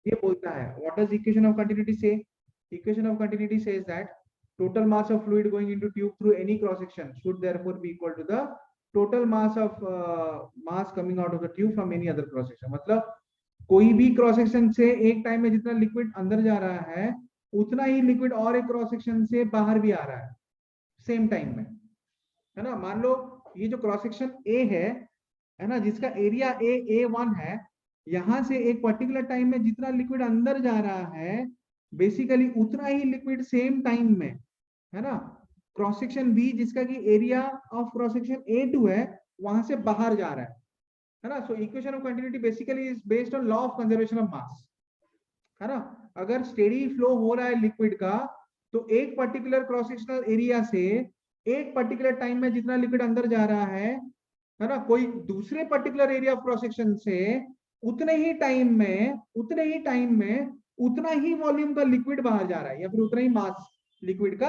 ये बोलता है what does equation of continuity से? Equation of continuity says that total mass of fluid going into tube through any cross section should therefore be equal to the total mass of mass coming out of the tube from any other cross section. मतलब कोई भी cross section से एक time में जितना liquid अंदर जा रहा है उतना ही लिक्विड और एक क्रॉस सेक्शन से बाहर भी आ रहा है सेम टाइम में, है ना। मान लो ये जो क्रॉस सेक्शन ए है ना, जिसका एरिया A1 है, यहां से एक पर्टिकुलर टाइम में जितना लिक्विड अंदर जा रहा है बेसिकली उतना ही लिक्विड सेम टाइम में, है ना, क्रॉस सेक्शन बी जिसका कि area of cross section A2 है वहां से बाहर जा रहा है ना। So equation of continuity basically is based on law of conservation of mass, है ना। अगर स्टेडी फ्लो हो रहा है लिक्विड का तो एक पर्टिकुलर क्रॉस सेक्शनल एरिया से एक पर्टिकुलर टाइम में जितना लिक्विड अंदर जा रहा है ना, कोई दूसरे particular area of cross section से उतने ही टाइम में उतना ही वॉल्यूम का लिक्विड बाहर जा रहा है या फिर उतना ही मास लिक्विड का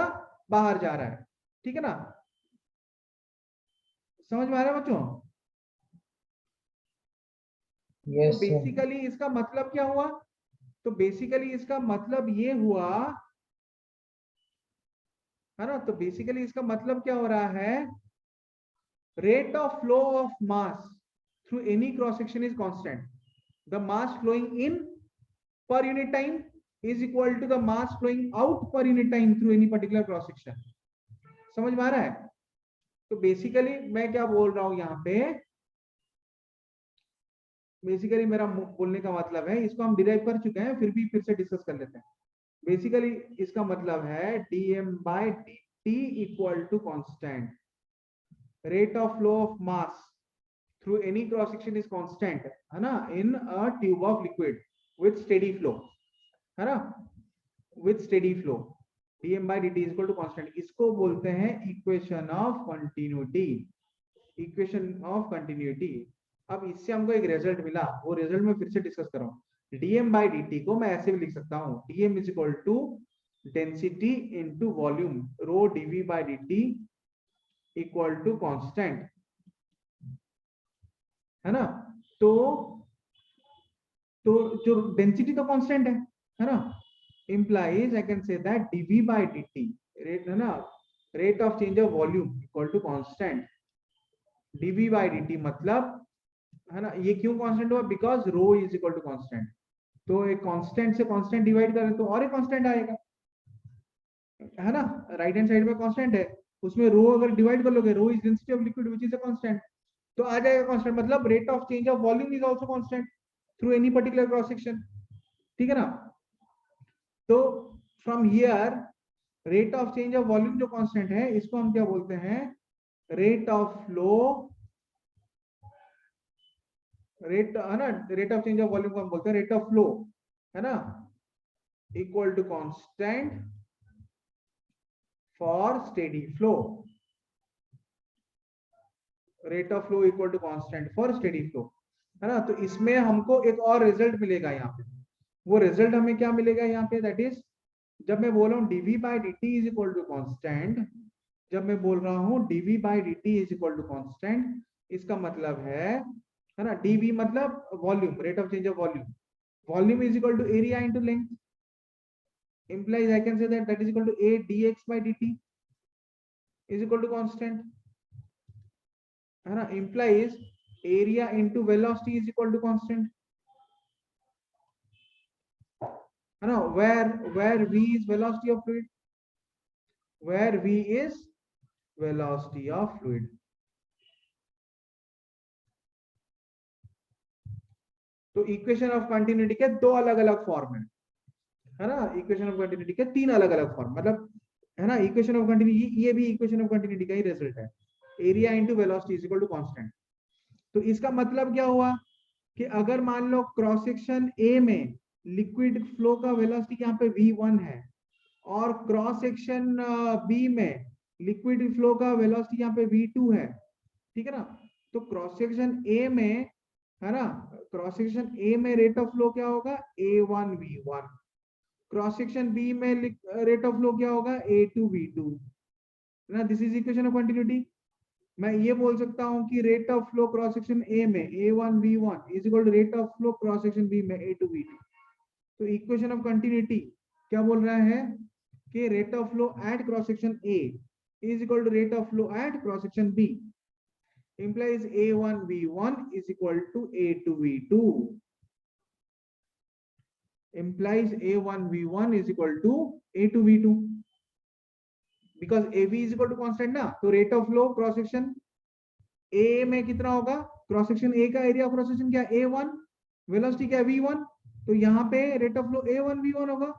बाहर जा रहा है, ठीक है ना। समझ में आ रहा है बच्चों? Yes sir. बेसिकली इसका मतलब क्या हुआ? तो बेसिकली इसका मतलब ये हुआ, है ना, तो बेसिकली इसका मतलब क्या हो रहा है, rate of flow of mass through any cross section is constant. The mass flowing in per unit time is equal to the mass flowing out per unit time through any particular cross section. समझ में आ रहा है? तो basically मैं क्या बोल रहा हूं यहाँ पे, बेसिकली मेरा बोलने का मतलब है, इसको हम डिराइव कर चुके हैं फिर भी फिर से डिस्कस कर लेते हैं। बेसिकली इसका मतलब है dm by dt equal to constant, rate of flow of mass through any cross section is constant, है ना, in a tube of liquid with steady flow, है ना, with steady flow dm by dt is equal to constant. इसको बोलते हैं equation of continuity, equation of continuity. अब इससे हमको एक रिजल्ट मिला, वो रिजल्ट मैं फिर से डिस्कस कर रहा हूँ। dm by dt को मैं ऐसे भी लिख सकता हूँ, dm is equal to density into volume rho dv by dt equal to constant, है ना। तो जो डेंसिटी तो कांस्टेंट है ना, implies I can say that dv by dt rate, है ना, rate of change of volume equal to constant dv by dt मतलब, है ना, ये क्यों कांस्टेंट हुआ? Because rho is equal to constant. तो एक कांस्टेंट से कांस्टेंट डिवाइड करें तो और एक कांस्टेंट आएगा, है ना। राइट हैंड साइड में कांस्टेंट है, उसमें रो अगर डिवाइड कर लोगे, rho is density of liquid which is a constant, तो आ जाएगा कांस्टेंट। मतलब rate of change of volume is also constant through any particular cross section, ठीक है ना। तो from here rate of change of volume जो कांस्टेंट है इसको हम क्या बोलते हैं, रेट ऑफ फ्लो, रेट, है ना, rate of change of volume को हम बोलते हैं रेट ऑफ फ्लो, है ना, equal to constant for steady flow, rate of flow equal to constant for steady flow, है ना। तो इसमें हमको एक और रिजल्ट मिलेगा यहाँ पे, वो रिजल्ट हमें क्या मिलेगा यहाँ पे, दैट इज जब मैं बोल रहा हूँ dv by dt is equal to constant, जब मैं बोल रहा हूँ dv by dt is equal to constant, इसका मतलब है ना, dv मतलब volume, rate of change of volume, volume is equal to area into length, implies I can say that that is equal to a dx by dt is equal to constant, है ना, implies area into velocity is equal to constant, है ना, where v is velocity of fluid, where v is velocity of fluid। तो equation of continuity के दो अलग अलग form है ना, इक्वेशन ऑफ कंटिन्यूटी के तीन अलग अलग फॉर्म, मतलब, है ना, इक्वेशन ऑफ कंटिन्यूटी ये भी इक्वेशन ऑफ कंटिन्यूटी का ही रिजल्ट है, area into velocity is equal to constant. तो इसका मतलब क्या हुआ कि अगर मान लो क्रॉस सेक्शन ए में लिक्विड फ्लो का वेलोसिटी यहाँ पे v1 है और क्रॉस सेक्शन बी में लिक्विड फ्लो का वेलोसिटी यहाँ पे v2 है, ठीक है ना। तो क्रॉस सेक्शन ए में, है ना, क्रॉस सेक्शन ए में रेट ऑफ फ्लो क्या होगा, a1v1, क्रॉस सेक्शन बी में रेट ऑफ फ्लो क्या होगा, a2v2, है ना। This is equation of continuity. मैं ये बोल सकता हूं कि rate of flow cross section A में a1v1 is equal to rate of flow cross section B में a2v2, तो इक्वेशन ऑफ कंटिन्यूटी क्या बोल रहा है कि rate of flow at cross section A is equal to rate of flow at cross section B implies A1V1 is equal to A2V2 implies A1V1 is equal to A2V2 because AB is equal to constant ना, तो rate of flow cross section A में कितना होगा, cross section ए का area of cross section क्या A1, velocity क्या V1, तो यहाँ पे रेट ऑफ फ्लो A1V1 होगा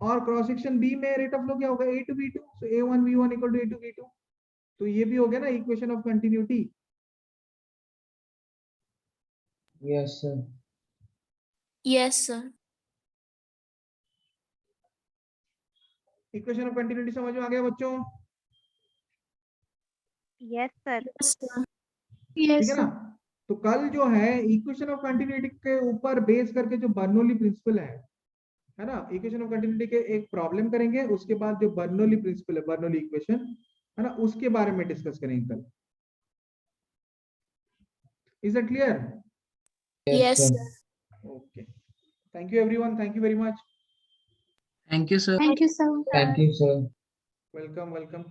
और क्रॉस सेक्शन बी में रेट ऑफ फ्लो क्या होगा A2V2, so A1V1 equal to A2V2, तो ये भी हो गया ना equation of continuity. Yes, sir. Yes, sir. Equation of continuity समझ में आ गया बच्चों? Yes, sir. Yes, sir. ठीक Yes, है ना? तो कल जो है इक्वेशन ऑफ कंटिन्यूटी के ऊपर बेस करके जो बर्नौली प्रिंसिपल है ना, इक्वेशन ऑफ कंटिन्यूटी के एक प्रॉब्लम करेंगे, उसके बाद जो बर्नौली प्रिंसिपल है, बर्नौली इक्वेशन है ना, उसके बारे में डिस्कस करेंगे कल। Is it clear? Yes, sir. sir. Okay, thank you everyone, thank you very much, Thank you, sir. Thank you, sir. Thank you, sir. Welcome welcome.